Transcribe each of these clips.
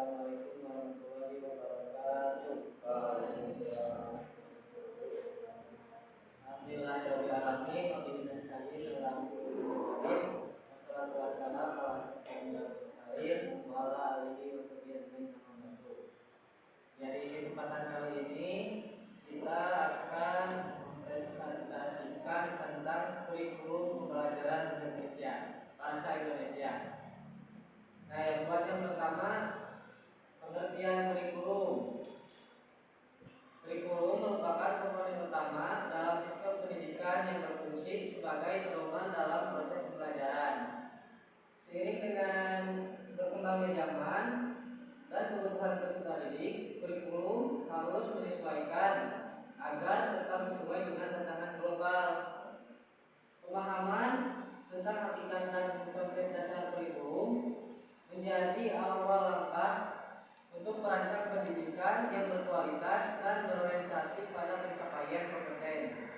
Assalamualaikum warahmatullahi wabarakatuh. Alhamdulillahirobbilalamin. Wabillahi nasta'in. Wassalatu wassalamu ala asyrofil mursalin wa ala alihi washabbihi ajmain. Jadi kesempatan kali ini kita akan mempresentasikan tentang kurikulum pembelajaran Indonesia, bahasa Indonesia. Nah, yang buat yang pertama, pengertian kurikulum. Kurikulum merupakan komponen utama dalam sistem pendidikan yang berfungsi sebagai pedoman dalam proses pembelajaran. Seiring dengan berkembangnya zaman dan kebutuhan peserta didik, kurikulum harus menyesuaikan agar tetap sesuai dengan tantangan global. Pemahaman tentang hakikat dan konsep dasar kurikulum menjadi awal langkah untuk merancang pendidikan yang berkualitas dan berorientasi pada pencapaian kompeten.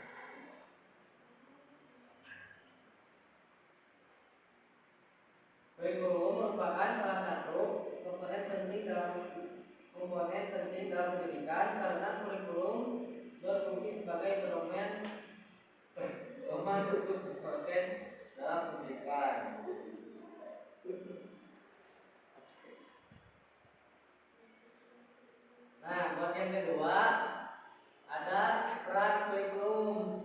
Kurikulum merupakan salah satu komponen penting dalam pendidikan karena kurikulum berfungsi sebagai pedoman untuk proses dalam pendidikan. Nah, buat yang kedua ada peran kurikulum.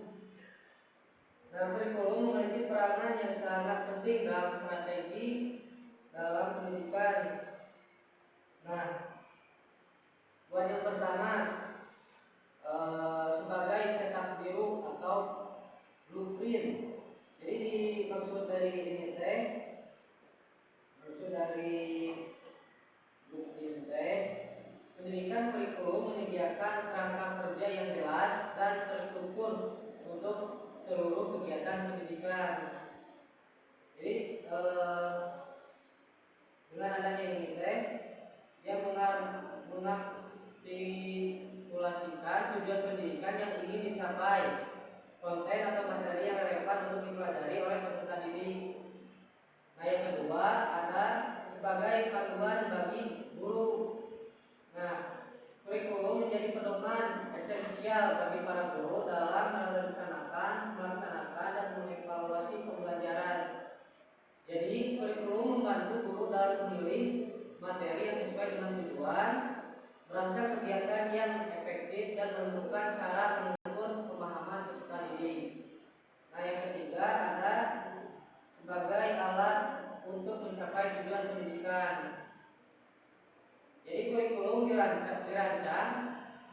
Nah, kurikulum memiliki peranan yang sangat penting dalam strategi dalam pendidikan. Nah, buat yang pertama sebagai cetak biru atau blueprint. Jadi maksud dari ini teh, maksud dari blueprint teh, pendidikan kurikulum menyediakan kerangka kerja yang jelas dan terstruktur untuk seluruh kegiatan pendidikan. Jadi dengan adanya ini teh, dia mengartikulasikan tujuan pendidikan yang ingin dicapai, konten atau materi yang relevan untuk dipelajari oleh peserta didik. Nah, yang kedua ada sebagai panduan bagi guru. Nah, kurikulum menjadi pedoman esensial bagi para guru dalam merencanakan, melaksanakan, dan mengevaluasi pembelajaran. Jadi, kurikulum membantu guru dalam memilih materi yang sesuai dengan tujuan, merancang kegiatan yang efektif, dan menentukan cara mengukur pemahaman peserta didik. Nah, yang ketiga ada sebagai alat untuk mencapai tujuan pendidikan. Jadi kurikulum dirancang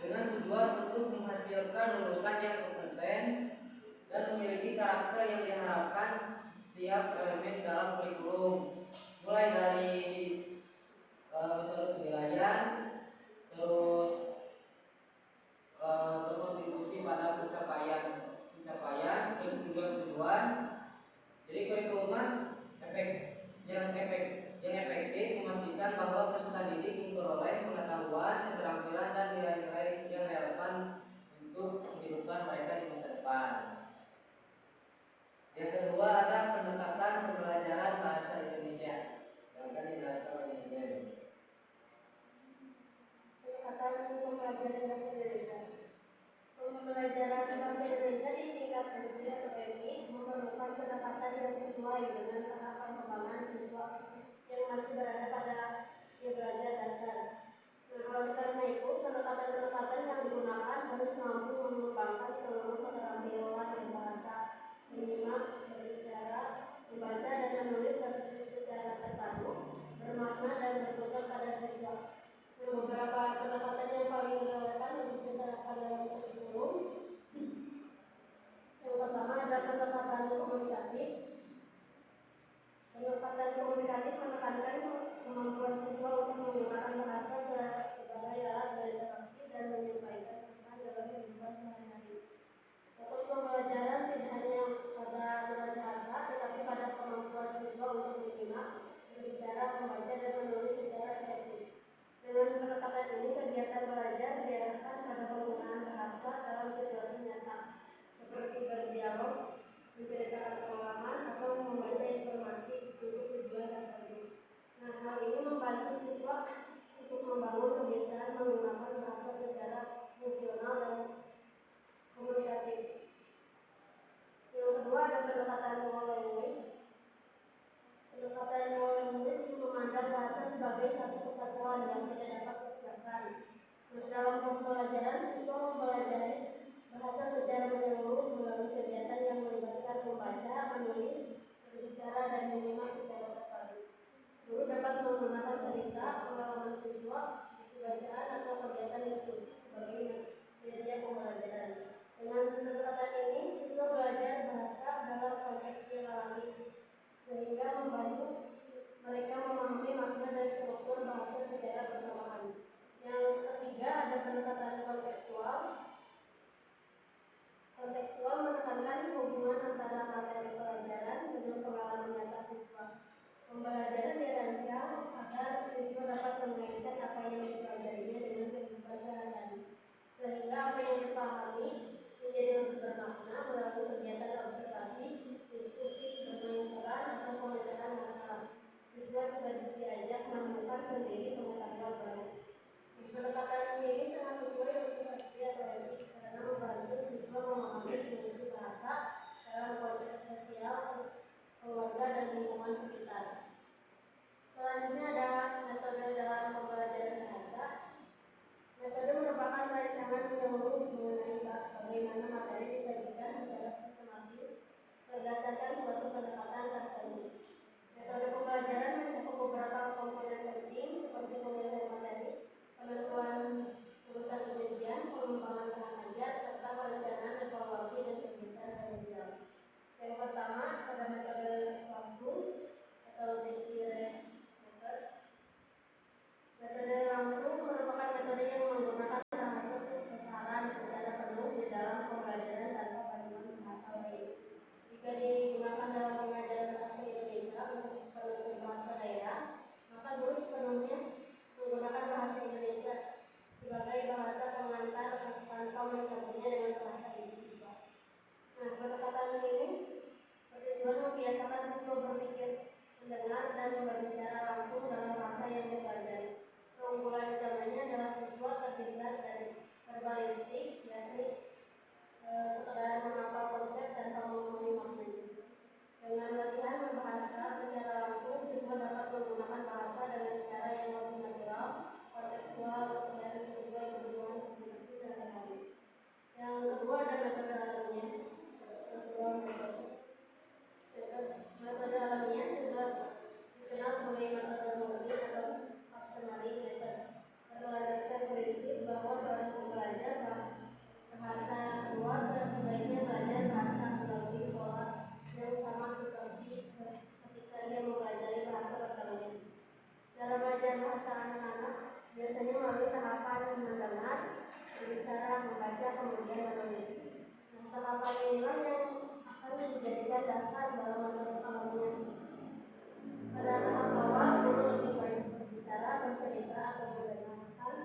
dengan tujuan untuk menghasilkan lulusan yang kompeten dan memiliki karakter yang diharapkan setiap elemen dalam kurikulum, mulai dari metode penilaian, terus berkontribusi pada pencapaian tujuan. Jadi kurikulum yang efektif memastikan bahwa peserta didik memperoleh pengetahuan, keterampilan, dan nilai-nilai yang relevan untuk kehidupan mereka di masa depan. Yang kedua ada pendekatan pembelajaran bahasa Indonesia yang akan dijelaskan oleh Ibu. Pendekatan pembelajaran bahasa Indonesia. Pembelajaran bahasa Indonesia di tingkat SD atau MI memerlukan pendekatan yang sesuai dengan tahap perkembangan siswa yang masih berada pada usia belajar dasar. Nah, oleh karena itu, pendekatan-pendekatan yang digunakan harus mampu mengembangkan seluruh keterampilan berbahasa, menyimak, berbicara, membaca, dan menulis secara terpadu, bermakna, dan berpusat pada siswa. Nah, beberapa pendekatan yang paling relevan untuk diterapkan dalam kurikulum. Yang pertama ada pendekatan komunikatif. Pendekatan komunikatif menekankan kemampuan siswa untuk menggunakan bahasa sebagai alat berinteraksi dan menyampaikan pesan dalam kehidupan sehari-hari. Fokus pembelajaran tidak hanya pada berbahasa, tetapi pada kemampuan siswa untuk menyimak, berbicara, membaca, dan menulis secara efektif. Dengan pendekatan ini, kegiatan belajar diarahkan pada penggunaan bahasa dalam situasi nyata, seperti berdialog, menceritakan pengalaman, atau membaca informasi untuk tujuan tertentu. Nah, hal ini membantu siswa untuk membangun kebiasaan menggunakan bahasa secara fungsional dan komunikatif. Yang kedua ada pendekatan dual language. Pendekatan dual language memandang bahasa sebagai satu kesatuan yang tidak dapat dipisahkan. Dalam pembelajaran, siswa mempelajari bahasa secara menyeluruh melalui kegiatan yang melibatkan membaca, menulis, berbicara, dan menyimak secara terpadu. Guru dapat menggunakan cerita, pengalaman siswa, buku bacaan, atau kegiatan diskusi sebagai media pembelajaran. Dengan pendekatan ini, siswa belajar bahasa dalam konteks yang alami, sehingga membantu mereka memahami makna dan struktur bahasa secara bersamaan. Yang ketiga ada pendekatan kontekstual. Kontekstual menekankan hubungan antara materi pelajaran dengan pengalaman nyata siswa. Pembelajaran dirancang agar siswa dapat mengaitkan apa yang dipelajarinya dengan kehidupan sehari-hari, sehingga apa yang dipahami menjadi lebih bermakna melalui kegiatan observasi, diskusi, bermain peran, atau pemecahkan masalah. Siswa juga diajak menemukan sendiri pengetahuan baru. Pendekatan ini sangat sesuai untuk SD atau MI karena membantu siswa memahami fungsi bahasa dalam konteks sosial, keluarga, dan lingkungan sekitar. Selanjutnya ada metode dalam pembelajaran bahasa. Metode merupakan rancangan menyeluruh mengenai bagaimana materi disajikan secara sistematis berdasarkan suatu pendekatan tertentu. Metode pembelajaran mencakup beberapa komponen penting seperti pemilihan materi, penentuan urutan penyajian, pengembangan bahan ajar, serta perencanaan, evaluasi, dan kegiatan remedial. Yang pertama pada metode langsung atau direct method. Metode langsung merupakan metode yang menggunakan bahasa sasaran secara penuh di dalam pembelajaran tanpa bantuan bahasa lain. Jika digunakan dalam pengajaran bahasa Indonesia untuk penutur bahasa daerah, maka guru sepenuhnya menggunakan bahasa Indonesia sebagai bahasa pengantar tanpa mencampurnya dengan bahasa ibu siswa. Nah, pendekatan ini bertujuan membiasakan siswa berpikir, mendengar, dan berbicara langsung dalam bahasa yang dipelajari. Keunggulan utamanya adalah siswa terhindar dari verbalistik, yakni sekedar menghafal konsep tanpa memahami maknanya. Dengan latihan berbahasa secara langsung, siswa dapat menggunakan bahasa dengan cara yang lebih natural, kontekstual, dan sesuai kebutuhan komunikasi sehari-hari. Yang kedua ada metode alamiah. Metode alamiah juga dikenal sebagai metode murni atau customary method. Berlandaskan prinsip bahwa seorang pembelajar bahasa luas sebaiknya belajar bahasa melalui pola yang sama seperti ketika ia mempelajari bahasa pertamanya. Cara belajar bahasa anak-anak biasanya melalui tahapan mendengar, berbicara, membaca, kemudian menulis. Nah, tahapan inilah yang akan dijadikan dasar dalam metode alamiah. Pada tahap awal, guru lebih banyak berbicara, bercerita, atau menggunakan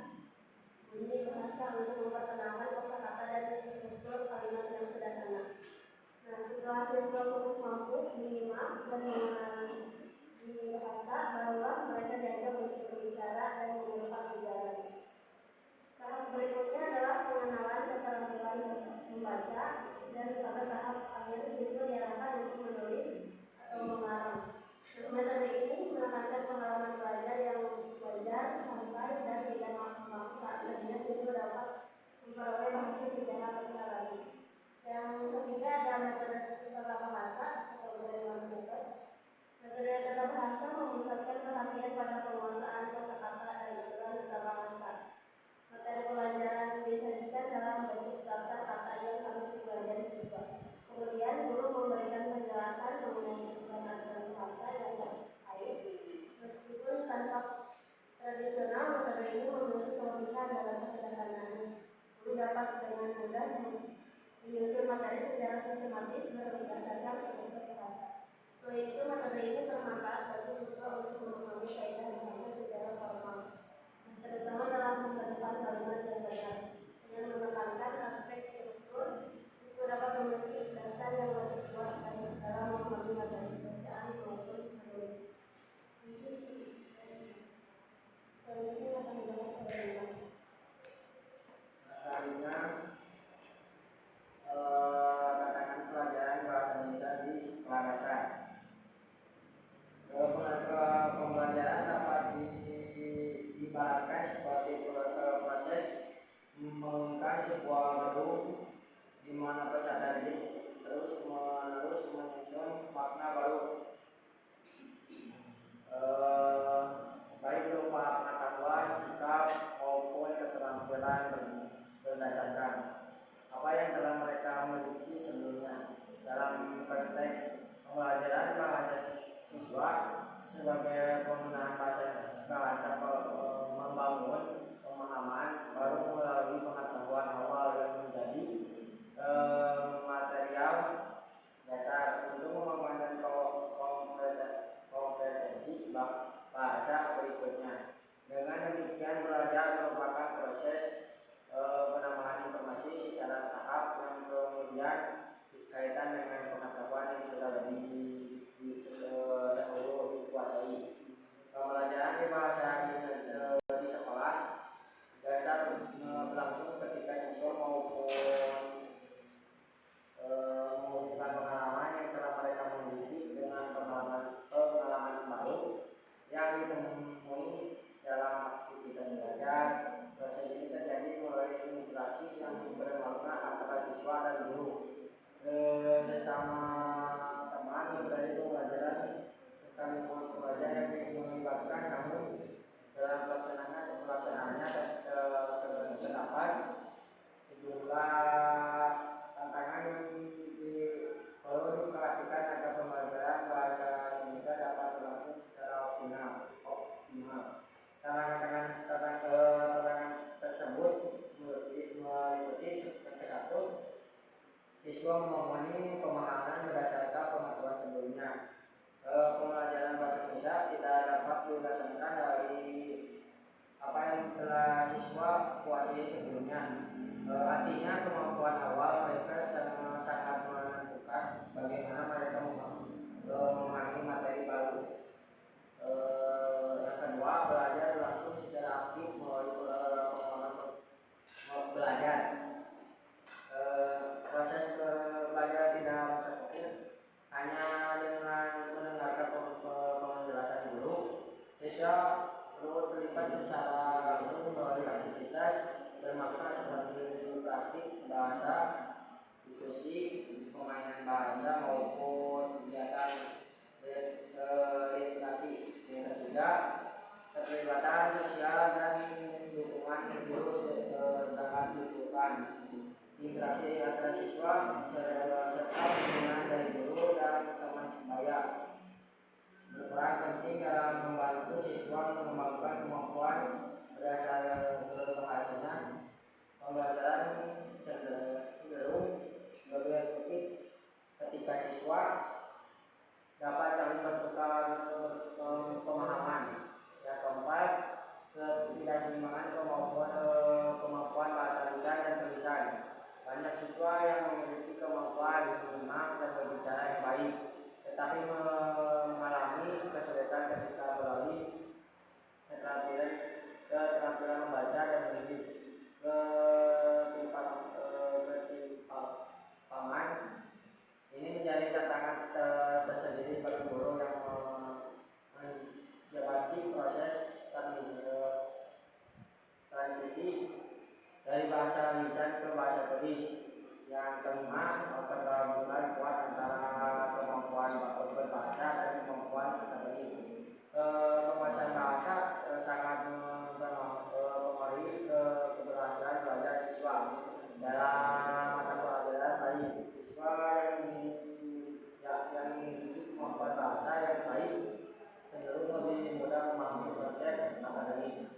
bunyi bahasa untuk memperkenalkan kosakata dan struktur kalimat yang sederhana. Nah, setelah siswa cukup mampu menyimak dan mengenali bunyi bahasa, barulah mereka diajak untuk berbicara dan menggunakan ujaran. Tahap berikutnya adalah pengenalan keterampilan membaca, dan pada tahap akhir siswa diarahkan untuk menulis atau mengarang. Metode ini menekankan pengalaman belajar yang wajar, santai, dan tidak memaksa, sehingga siswa dapat memperoleh bahasa secara alami. Yang ketiga ada metode tata bahasa atau Goleman method. Metode tata bahasa memusatkan perhatian pada penguasaan kosakata dan aturan tata bahasa. Materi pelajaran disajikan dalam bentuk daftar kata yang harus dipelajari siswa. Kemudian guru memberikan penjelasan mengenai aturan bahasa yang terkait. Meskipun tanpa tradisional, metode ini memiliki kelebihan dalam kesederhanaan. Guru dapat dengan mudah menyusun materi secara sistematis berdasarkan struktur bahasa. Selain itu, metode ini bermanfaat bagi siswa untuk memahami kaidah bahasa secara formal, terutama dalam pembentukan kalimat yang benar. Dengan menekankan aspek struktur, siswa dapat memiliki dasar yang lebih kuat dalam memahami materi bacaan maupun menulis. Selanjutnya sebagai penggunaan bahasa membangun pemahaman baru melalui pengetahuan awal yang menjadi material dasar untuk mengembangkan kompetensi bahasa berikutnya. Dengan demikian belajar merupakan proses penambahan informasi secara tahap yang kemudian kaitan dengan pengetahuan yang sudah dahulu dikuasai. Pembelajaran di bahasa di sekolah biasa berlangsung ketika siswa mengumpulkan pengalaman yang telah mereka miliki dengan pengalaman baru yang ditemui dalam aktivitas belajar. Proses ini terjadi melalui interaksi yang bermakna antara siswa dan guru, sesama teman dari pembelajaran sekalipun pembelajaran yang melibatkan namun dalam pelaksanaannya terdapat sejumlah tantangan yang perlu diperhatikan agar pembelajaran bahasa Indonesia dapat berlangsung secara optimal. Tantangan tersebut meliputi yang ke-1, siswa memenuhi pemahaman berdasarkan pengetahuan sebelumnya. Pembelajaran bahasa Indonesia tidak dapat dilaksanakan dari apa yang telah siswa kuasai sebelumnya. Artinya kemampuan awal mereka sangat menentukan bagaimana mereka memahami materi baru. Yang kedua, belajar langsung secara aktif melalui pengalaman belajar. Proses belajar tidak mencakup hanya dengan mendengarkan penjelasan guru. Siswa perlu terlibat secara langsung melalui aktivitas bermakna seperti praktik bahasa, diskusi, permainan bahasa maupun kegiatan literasi. Yang ketiga, keterlibatan sosial dan dukungan guru sangat dibutuhkan. Interaksi antara siswa serta dukungan dari guru dan teman sebaya berperan penting dalam membantu siswa mengembangkan kemampuan berdasar bahasanya. Pembelajaran cenderung lebih efektif ketika siswa dapat saling bertukar pemahaman. Yang keempat, ketidakseimbangan kemampuan bahasa lisan dan tulisan. Banyak siswa yang memiliki kemampuan menyimak dan berbicara yang baik, tetapi mengalami kesulitan ketika melalui keterampilan membaca dan menulis. Ketimpangan ini menjadi tantangan tersendiri bagi guru yang menjabati proses transisi dari bahasa lisan ke bahasa tulis. Yang kelima, ketergantungan kuat antara kemampuan berbahasa dan kemampuan akademik. Penguasaan bahasa sangat mempengaruhi keberhasilan belajar siswa dalam mata pelajaran baik. Siswa yang memiliki kemampuan bahasa yang baik cenderung lebih mudah memahami konsep akademik,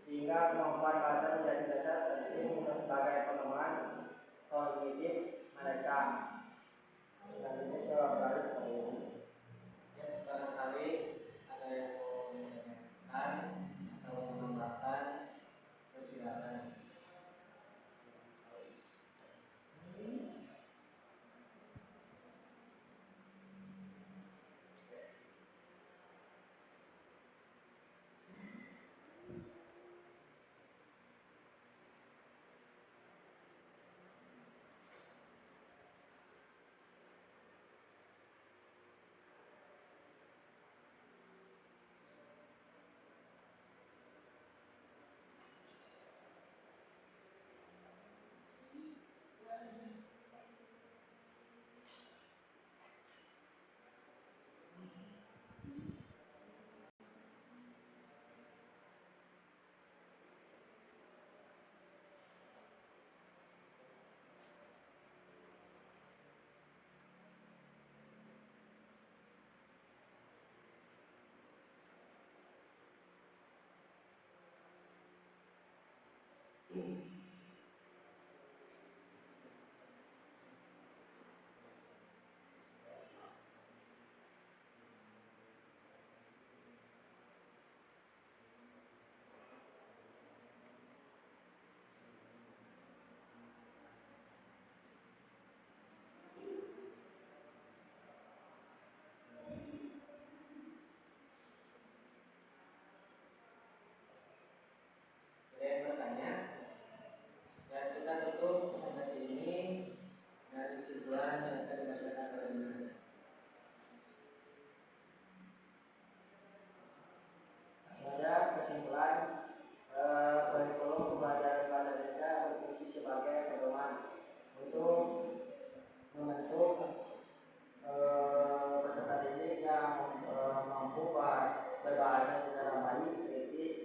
sehingga kemampuan bahasa menjadi dasar penting sebagai pengembangan kognitif mereka. Selanjutnya ke balik barangkali ada yang mau menanyakan atau menambahkan, persilakan.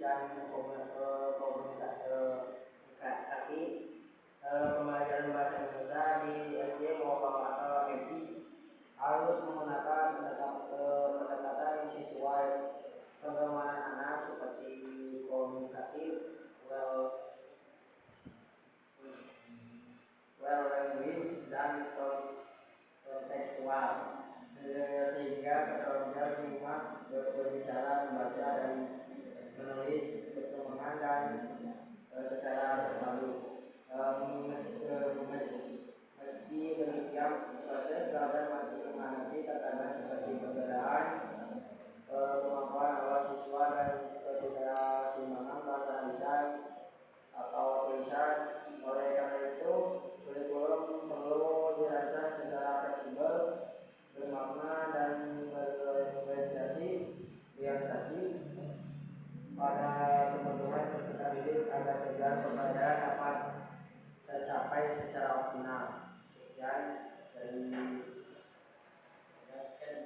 dan komunitas kaki pembelajaran bahasa Indonesia di SD maupun atau MP harus menggunakan pendekatan yang sesuai perkembangan anak seperti komunikatif, well language dan kontekstual sehingga keterampilan minimal berbicara, membaca dan menulis perkembangan dan secara terpadu. Meski demikian proses belajar masih menghadapi tantangan seperti perbedaan kemampuan awal siswa dan ketidakseimbangan bahasa lisan atau tulisan. Oleh karena itu, kurikulum perlu dirancang secara fleksibel, bermakna dan berorientasi pada kebutuhan peserta didik agar tujuan pembelajaran dapat tercapai secara optimal. Sekian dari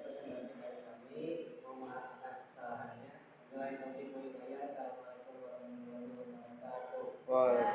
pertanyaan dari kami. Mohon maaf atas kesalahannya. Assalamualaikum warahmatullahi wabarakatuh.